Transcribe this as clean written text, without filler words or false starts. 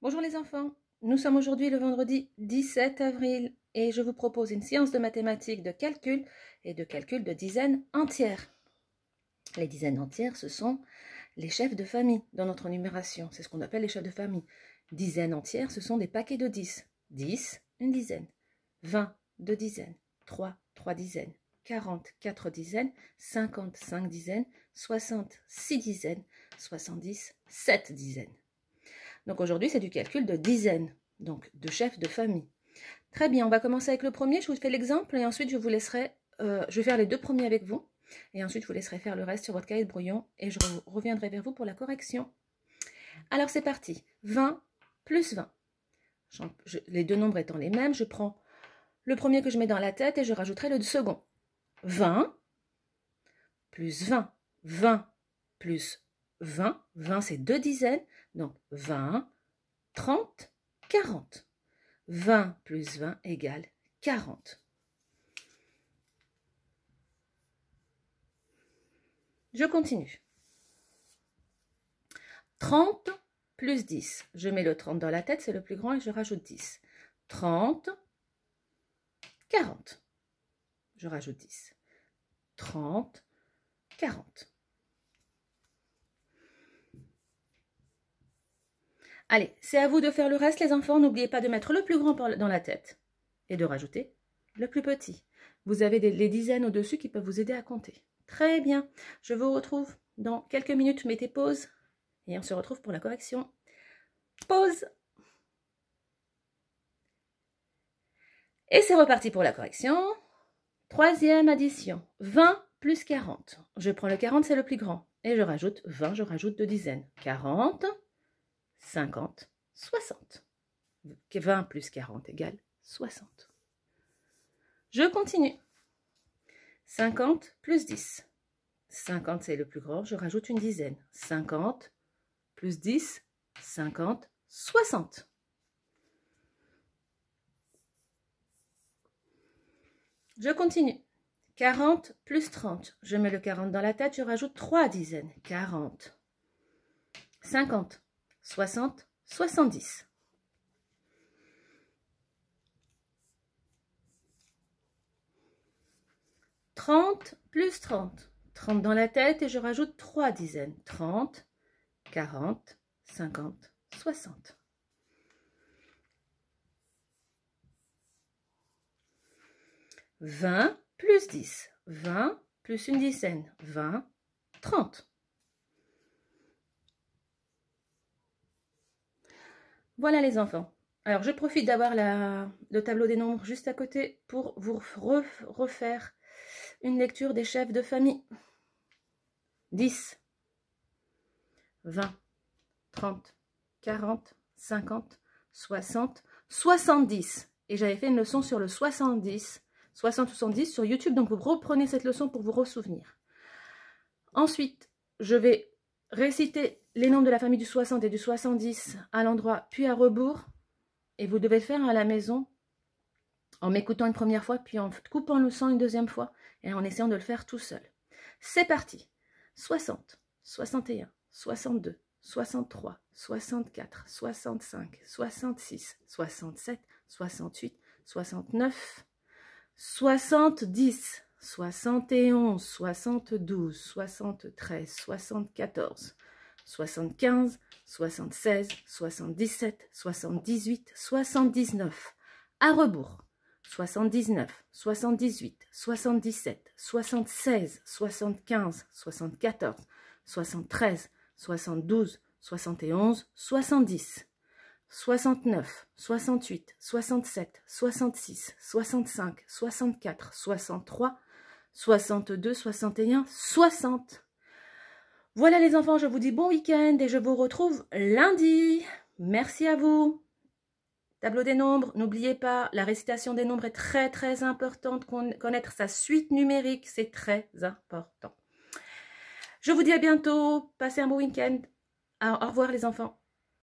Bonjour les enfants, nous sommes aujourd'hui le vendredi 17 avril et je vous propose une séance de mathématiques de calcul et de calcul de dizaines entières. Les dizaines entières, ce sont les chefs de famille dans notre numération, c'est ce qu'on appelle les chefs de famille. Dizaines entières, ce sont des paquets de 10. 10, une dizaine. 20, deux dizaines. 3, trois dizaines. 40, quatre dizaines. 50, cinq dizaines. 60, six dizaines. 70, sept dizaines. Donc aujourd'hui, c'est du calcul de dizaines, donc de chefs de famille. Très bien, on va commencer avec le premier. Je vous fais l'exemple et ensuite je vous laisserai, je vais faire les deux premiers avec vous. Et ensuite, je vous laisserai faire le reste sur votre cahier de brouillon et je reviendrai vers vous pour la correction. Alors, c'est parti. 20 plus 20. Les deux nombres étant les mêmes, je prends le premier que je mets dans la tête et je rajouterai le second. 20 plus 20. 20 plus 20. 20, c'est deux dizaines. Donc, 20, 30, 40. 20 plus 20 égale 40. Je continue. 30 plus 10. Je mets le 30 dans la tête, c'est le plus grand et je rajoute 10. 30, 40. Je rajoute 10. 30, 40. Allez, c'est à vous de faire le reste, les enfants. N'oubliez pas de mettre le plus grand dans la tête et de rajouter le plus petit. Vous avez les dizaines au-dessus qui peuvent vous aider à compter. Très bien. Je vous retrouve dans quelques minutes. Mettez pause et on se retrouve pour la correction. Pause. Et c'est reparti pour la correction. Troisième addition. 20 plus 40. Je prends le 40, c'est le plus grand. Et je rajoute 20, je rajoute deux dizaines. 40, 50, 60. 20 plus 40 égale 60. Je continue. 50 plus 10. 50, c'est le plus grand, je rajoute une dizaine. 50 plus 10, 50, 60. Je continue. 40 plus 30. Je mets le 40 dans la tête, je rajoute 3 dizaines. 40, 50, 60, 70. « 30 plus 30. 30 dans la tête et je rajoute 3 dizaines. 30, 40, 50, 60. « 20 plus 10. 20 plus une dizaine. 20, 30. Voilà les enfants. Alors, je profite d'avoir le tableau des nombres juste à côté pour vous refaire une lecture des chefs de famille. 10, 20, 30, 40, 50, 60, 70. Et j'avais fait une leçon sur le 70, 60-70 sur YouTube. Donc, vous reprenez cette leçon pour vous ressouvenir. Ensuite, je vais réciter les nombres de la famille du 60 et du 70 à l'endroit, puis à rebours. Et vous devez le faire à la maison en m'écoutant une première fois, puis en coupant le son une deuxième fois et en essayant de le faire tout seul. C'est parti. 60, 61, 62, 63, 64, 65, 66, 67, 68, 69, 70, 71, 72, 73, 74, 75, 76, 77, 78, 79. À rebours. 79, 78, 77, 76, 75, 74, 73, 72, 71, 70. 69, 68, 67, 66, 65, 64, 63, 62, 61, 60. Voilà les enfants, je vous dis bon week-end et je vous retrouve lundi. Merci à vous. Tableau des nombres, n'oubliez pas, la récitation des nombres est très très importante. Connaître sa suite numérique, c'est très important. Je vous dis à bientôt. Passez un bon week-end. Au revoir les enfants.